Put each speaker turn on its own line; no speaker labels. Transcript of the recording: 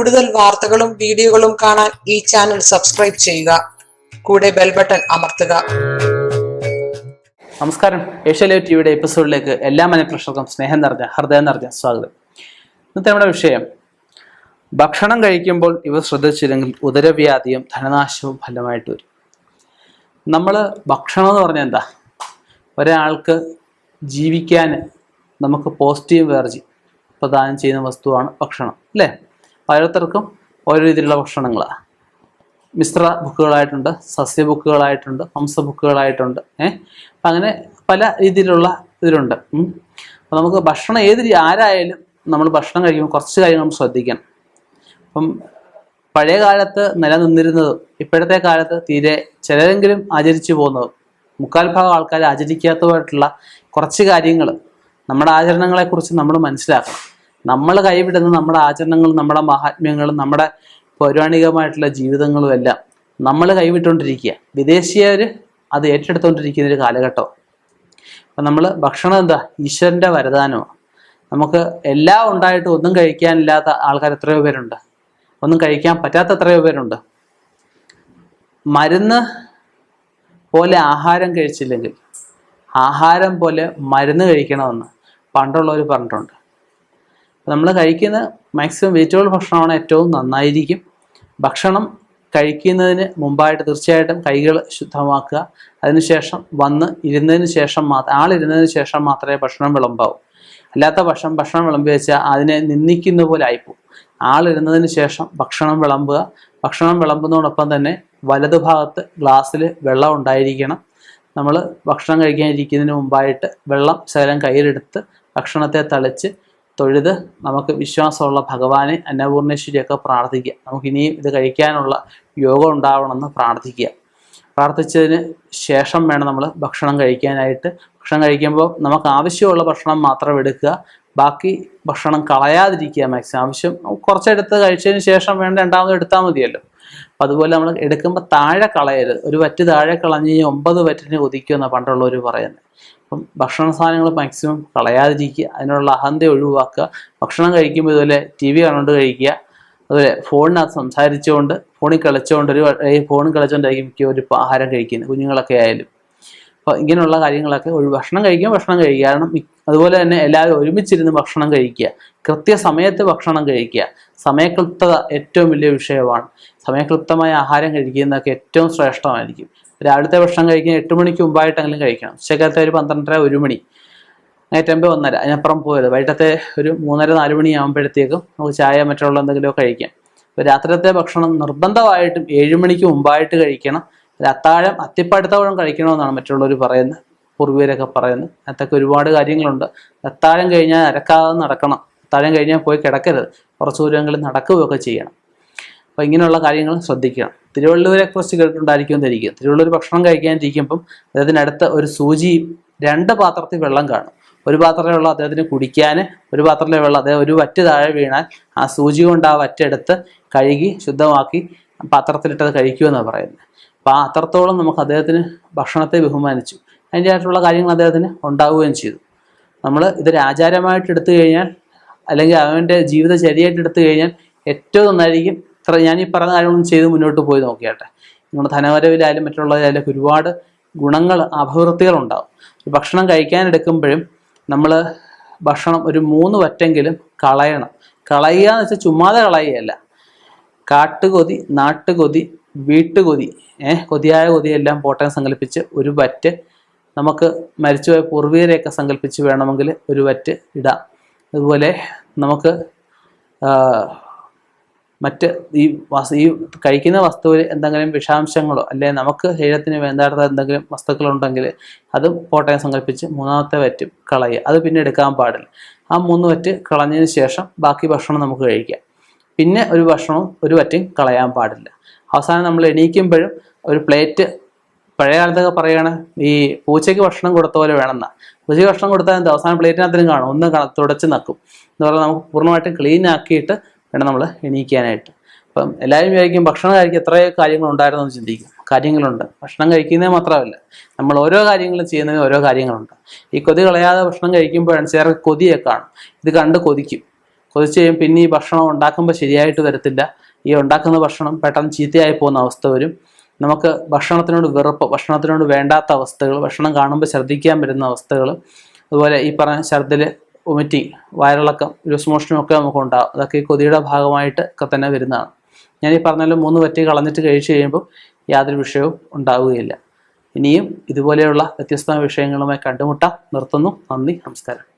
കൂടുതൽ വാർത്തകളും വീഡിയോകളും കാണാൻ ഈ ചാനൽ സബ്സ്ക്രൈബ് ചെയ്യുക. കൂടെ ബെൽ ബട്ടൺ അമർത്തുക.
നമസ്കാരം. ഏഷ്യാലൈവ് ടിവിയുടെ എപ്പിസോഡിലേക്ക് എല്ലാ മനഃപ്രേക്ഷകർക്കും സ്നേഹം നിറഞ്ഞ ഹൃദയം നിറഞ്ഞ സ്വാഗതം. ഇന്നത്തെ നമ്മുടെ വിഷയം, ഭക്ഷണം കഴിക്കുമ്പോൾ ഇവ ശ്രദ്ധിച്ചില്ലെങ്കിൽ ഉദരവ്യാധിയും ധനനാശവും ഫലമായിട്ട് വരും. നമ്മൾ ഭക്ഷണം എന്ന് പറഞ്ഞാൽ എന്താ? ഒരാൾക്ക് ജീവിക്കാൻ നമുക്ക് പോസിറ്റീവ് എനർജി പ്രദാനം ചെയ്യുന്ന വസ്തുവാണ് ഭക്ഷണം, അല്ലേ? ഓരോരുത്തർക്കും ഓരോ രീതിയിലുള്ള ഭക്ഷണങ്ങളാണ്. മിശ്ര ബുക്കുകളായിട്ടുണ്ട്, സസ്യ ബുക്കുകളായിട്ടുണ്ട്, ഹംസ ബുക്കുകളായിട്ടുണ്ട്. അപ്പം അങ്ങനെ പല രീതിയിലുള്ള ഇതിലുണ്ട്. അപ്പം നമുക്ക് ഭക്ഷണം ആരായാലും നമ്മൾ ഭക്ഷണം കഴിക്കുമ്പോൾ കുറച്ച് കാര്യങ്ങൾ നമ്മൾ ശ്രദ്ധിക്കണം. അപ്പം പഴയ കാലത്ത് നിലനിന്നിരുന്നതും ഇപ്പോഴത്തെ കാലത്ത് തീരെ ചിലരെങ്കിലും ആചരിച്ചു പോകുന്നതും മുക്കാൽ ഭാഗം ആൾക്കാർ ആചരിക്കാത്തതായിട്ടുള്ള കുറച്ച് കാര്യങ്ങൾ, നമ്മുടെ ആചരണങ്ങളെക്കുറിച്ച് നമ്മൾ മനസ്സിലാക്കണം. നമ്മൾ കൈവിടുന്ന നമ്മുടെ ആചരണങ്ങളും നമ്മുടെ മഹാത്മ്യങ്ങളും നമ്മുടെ പൗരാണികമായിട്ടുള്ള ജീവിതങ്ങളും എല്ലാം നമ്മൾ കൈവിട്ടുകൊണ്ടിരിക്കുക. വിദേശീയർ അത് ഏറ്റെടുത്തുകൊണ്ടിരിക്കുന്ന ഒരു കാലഘട്ടം. അപ്പം നമ്മൾ ഭക്ഷണം എന്താ? ഈശ്വരൻ്റെ വരദാനമാണ്. നമുക്ക് എല്ലാം ഉണ്ടായിട്ട് ഒന്നും കഴിക്കാനില്ലാത്ത ആൾക്കാർ എത്രയോ പേരുണ്ട്, ഒന്നും കഴിക്കാൻ പറ്റാത്ത എത്രയോ പേരുണ്ട്. മരുന്ന് പോലെ ആഹാരം കഴിച്ചില്ലെങ്കിൽ ആഹാരം പോലെ മരുന്ന് കഴിക്കണമെന്ന് പണ്ടുള്ളവർ പറഞ്ഞിട്ടുണ്ട്. നമ്മൾ കഴിക്കുന്ന മാക്സിമം വെജിറ്റബിൾ ഭക്ഷണമാണ് ഏറ്റവും നന്നായിരിക്കും. ഭക്ഷണം കഴിക്കുന്നതിന് മുമ്പായിട്ട് തീർച്ചയായിട്ടും കൈകൾ ശുദ്ധമാക്കുക. അതിനുശേഷം ഇരുന്നതിന് ശേഷം മാത്രമേ ഭക്ഷണം വിളമ്പാവൂ. അല്ലാത്ത ഭക്ഷണം വിളമ്പി വെച്ചാൽ അതിനെ നിന്ദിക്കുന്ന പോലെ ആയിപ്പോവും. ആളിരുന്നതിന് ശേഷം ഭക്ഷണം വിളമ്പുക. ഭക്ഷണം വിളമ്പുന്നതോടൊപ്പം തന്നെ വലതുഭാഗത്ത് ഗ്ലാസ്സിൽ വെള്ളം ഉണ്ടായിരിക്കണം. നമ്മൾ ഭക്ഷണം കഴിക്കാനിരിക്കുന്നതിന് മുമ്പായിട്ട് വെള്ളം ശകലം കയ്യിലെടുത്ത് ഭക്ഷണത്തെ തളിച്ച് തൊഴുത് നമുക്ക് വിശ്വാസമുള്ള ഭഗവാനെ, അന്നപൂർണേശ്വരിയൊക്കെ പ്രാർത്ഥിക്കുക. നമുക്കിനിയും ഇത് കഴിക്കാനുള്ള യോഗം ഉണ്ടാവണമെന്ന് പ്രാർത്ഥിക്കുക. പ്രാർത്ഥിച്ചതിന് ശേഷം വേണം നമ്മൾ ഭക്ഷണം കഴിക്കാനായിട്ട്. ഭക്ഷണം കഴിക്കുമ്പോൾ നമുക്ക് ആവശ്യമുള്ള ഭക്ഷണം മാത്രം എടുക്കുക. ബാക്കി ഭക്ഷണം കളയാതിരിക്കുക. മാക്സിമം ആവശ്യം കുറച്ചെടുത്ത് കഴിച്ചതിന് ശേഷം വേണ്ട രണ്ടാമത് എടുത്താൽ മതിയല്ലോ. അപ്പം അതുപോലെ നമ്മൾ എടുക്കുമ്പോൾ താഴെ കളയരുത്. ഒരു വറ്റ് താഴെ കളഞ്ഞ് 9 വറ്റിന് കൊതിക്കുമെന്നാണ് പണ്ടുള്ളവർ പറയുന്നത്. അപ്പം ഭക്ഷണ സാധനങ്ങൾ മാക്സിമം കളയാതിരിക്കുക. അതിനുള്ള അഹന്ത ഒഴിവാക്കുക. ഭക്ഷണം കഴിക്കുമ്പോൾ ഇതുപോലെ TV കണ്ടുകൊണ്ട് കഴിക്കുക. അതുപോലെ ഫോണിനകത്ത് സംസാരിച്ചുകൊണ്ട്, ഫോണിൽ കളിച്ചുകൊണ്ടായിരിക്കും ഒരു ആഹാരം കഴിക്കുന്നത്, കുഞ്ഞുങ്ങളൊക്കെ ആയാലും. അപ്പോൾ ഇങ്ങനെയുള്ള കാര്യങ്ങളൊക്കെ ഭക്ഷണം കഴിക്കുക. കാരണം അതുപോലെ തന്നെ എല്ലാവരും ഒരുമിച്ചിരുന്ന് ഭക്ഷണം കഴിക്കുക. കൃത്യസമയത്ത് ഭക്ഷണം കഴിക്കുക. സമയക്ലിപ്തത ഏറ്റവും വലിയ വിഷയമാണ്. സമയക്ലിപ്തമായ ആഹാരം കഴിക്കുന്നതൊക്കെ ഏറ്റവും ശ്രേഷ്ഠമായിരിക്കും. രാവിലത്തെ ഭക്ഷണം കഴിക്കാൻ 8 മണിക്ക് മുമ്പായിട്ടെങ്കിലും കഴിക്കണം. ഉച്ചക്കലത്തെ ഒരു 12:30 1 മണി, നൈറ്റ് 1:30, അതിനപ്പുറം പോയത്. വൈകിട്ടത്തെ ഒരു 3:30 4 മണി ആകുമ്പോഴത്തേക്കും നമുക്ക് ചായ മറ്റുള്ള എന്തെങ്കിലുമൊക്കെ കഴിക്കാം. അപ്പോൾ രാത്രിയത്തെ ഭക്ഷണം നിർബന്ധമായിട്ടും 7 മണിക്ക് മുമ്പായിട്ട് കഴിക്കണം. അത്താഴം അത്തിപ്പടുത്തോളം കഴിക്കണമെന്നാണ് മറ്റുള്ളവർ പറയുന്നത്, പൂർവീകരൊക്കെ പറയുന്നത്. അതിനകത്തൊക്കെ ഒരുപാട് കാര്യങ്ങളുണ്ട്. അത്താഴം കഴിഞ്ഞാൽ അരക്കാതെ നടക്കണം. അത്താഴം കഴിഞ്ഞാൽ പോയി കിടക്കരുത്, കുറച്ച് ദൂരങ്ങളിൽ നടക്കുകയൊക്കെ ചെയ്യണം. അപ്പോൾ ഇങ്ങനെയുള്ള കാര്യങ്ങൾ ശ്രദ്ധിക്കണം. തിരുവള്ളുവരെ കുറിച്ച് കേട്ടിട്ടുണ്ടായിരിക്കുമെന്നിരിക്കും. തിരുവള്ളുവർ ഭക്ഷണം കഴിക്കാനിരിക്കുമ്പം അദ്ദേഹത്തിനടുത്ത് ഒരു സൂചിയും 2 പാത്രത്തിൽ വെള്ളം കാണും. ഒരു പാത്രത്തിലെ വെള്ളം അദ്ദേഹത്തിന് കുടിക്കാൻ, ഒരു പാത്രത്തിലെ വെള്ളം അദ്ദേഹം ഒരു വറ്റ് താഴെ വീണാൽ ആ സൂചി കൊണ്ട് ആ വറ്റെടുത്ത് കഴുകി ശുദ്ധമാക്കി പാത്രത്തിലിട്ടത് കഴിക്കുമെന്നാണ് പറയുന്നത്. അപ്പോൾ ആ അത്രത്തോളം നമുക്ക് അദ്ദേഹത്തിന് ഭക്ഷണത്തെ ബഹുമാനിച്ചു. അതിൻ്റെ ആയിട്ടുള്ള കാര്യങ്ങൾ അദ്ദേഹത്തിന് ഉണ്ടാവുകയും ചെയ്തു. നമ്മൾ ഇതൊരു ആചാരമായിട്ട് എടുത്തു കഴിഞ്ഞാൽ, അല്ലെങ്കിൽ അവൻ്റെ ജീവിതചര്യയായിട്ട് എടുത്തു കഴിഞ്ഞാൽ ഏറ്റവും നന്നായിരിക്കും. ഞാൻ ഈ പറഞ്ഞ കാര്യങ്ങളൊന്നും ചെയ്ത് മുന്നോട്ട് പോയി നോക്കിയാട്ടെ. നമ്മുടെ ധനവരവിലായാലും മറ്റുള്ളവരായാലും ഒരുപാട് ഗുണങ്ങൾ, അഭിവൃദ്ധികൾ ഉണ്ടാവും. ഭക്ഷണം കഴിക്കാനെടുക്കുമ്പോഴും നമ്മൾ ഭക്ഷണം ഒരു 3 വറ്റെങ്കിലും കളയണം. കളയുക എന്ന് വെച്ചാൽ ചുമ്മാതെ കളയുകയല്ല. കാട്ടുകൊതി, നാട്ടുകൊതി, വീട്ടുകൊതി, കൊതിയായ കൊതിയെല്ലാം പോട്ടെ സങ്കല്പിച്ച് ഒരു വറ്റ്, നമുക്ക് മരിച്ചുപോയ പൂർവീകരെയൊക്കെ സങ്കല്പിച്ച് വേണമെങ്കിൽ ഒരു വറ്റ് ഇടാം. അതുപോലെ നമുക്ക് മറ്റ് ഈ കഴിക്കുന്ന വസ്തുവിൽ എന്തെങ്കിലും വിഷാംശങ്ങളോ അല്ലെങ്കിൽ നമുക്ക് ശരീരത്തിന് വേണ്ടാത്ത എന്തെങ്കിലും വസ്തുക്കളുണ്ടെങ്കിൽ അതും കോട്ടയം സങ്കല്പിച്ച് 3ാമത്തെ വറ്റും കളയുക. അത് പിന്നെ എടുക്കാൻ പാടില്ല. ആ 3 വറ്റ് കളഞ്ഞതിന് ശേഷം ബാക്കി ഭക്ഷണം നമുക്ക് കഴിക്കാം. പിന്നെ ഒരു വറ്റും കളയാൻ പാടില്ല. അവസാനം നമ്മൾ എണീക്കുമ്പോഴും ഒരു പ്ലേറ്റ്, പഴയ കാലത്തൊക്കെ പറയുകയാണ് ഈ പൂച്ചയ്ക്ക് ഭക്ഷണം കൊടുത്ത പോലെ വേണമെന്നാണ്. പൂച്ചയ്ക്ക് ഭക്ഷണം കൊടുത്താൽ എന്താ? അവസാനം പ്ലേറ്റിനകത്തിനും കാണും, ഒന്ന് തുടച്ച് നക്കും എന്ന് പറഞ്ഞാൽ നമുക്ക് പൂർണ്ണമായിട്ടും ക്ലീൻ ആക്കിയിട്ട് വേണം നമ്മൾ എണീക്കാനായിട്ട്. അപ്പം എല്ലാവരും വിചാരിക്കും ഭക്ഷണം കഴിക്കുക എത്ര കാര്യങ്ങളുണ്ടായിരുന്നു എന്ന് ചിന്തിക്കും. കാര്യങ്ങളുണ്ട്. ഭക്ഷണം കഴിക്കുന്നത് മാത്രമല്ല, നമ്മൾ ഓരോ കാര്യങ്ങളും ചെയ്യുന്നതിന് ഓരോ കാര്യങ്ങളുണ്ട്. ഈ കൊതി കളയാതെ ഭക്ഷണം കഴിക്കുമ്പോഴാണ് ചിലർക്ക് കൊതിയെ കാണും. ഇത് കണ്ട് കൊതിക്കും. കൊതിച്ച് കഴിയുമ്പോൾ പിന്നെ ഈ ഭക്ഷണം ഉണ്ടാക്കുമ്പോൾ ശരിയായിട്ട് വരത്തില്ല. ഈ ഉണ്ടാക്കുന്ന ഭക്ഷണം പെട്ടെന്ന് ചീത്തയായി പോകുന്ന അവസ്ഥ വരും. നമുക്ക് ഭക്ഷണത്തിനോട് വെറുപ്പ്, ഭക്ഷണത്തിനോട് വേണ്ടാത്ത അവസ്ഥകൾ, ഭക്ഷണം കാണുമ്പോൾ ഛർദ്ദിക്കാൻ വരുന്ന അവസ്ഥകൾ, അതുപോലെ ഈ പറഞ്ഞ ഛർദ്ദിൽ, വൊമിറ്റിങ്, വയറിളക്കം, ലൂസ് മോഷനും ഒക്കെ നമുക്ക് ഉണ്ടാകും. അതൊക്കെ ഈ കൊതിയുടെ ഭാഗമായിട്ട് ഒക്കെ തന്നെ വരുന്നതാണ്. ഞാൻ ഈ പറഞ്ഞാലും 3 വറ്റി കളഞ്ഞിട്ട് കഴിച്ചു കഴിയുമ്പോൾ യാതൊരു വിഷയവും ഉണ്ടാവുകയില്ല. ഇനിയും ഇതുപോലെയുള്ള വ്യത്യസ്ത വിഷയങ്ങളുമായി കണ്ടുമുട്ടാം. നിർത്തുന്നു. നന്ദി, നമസ്കാരം.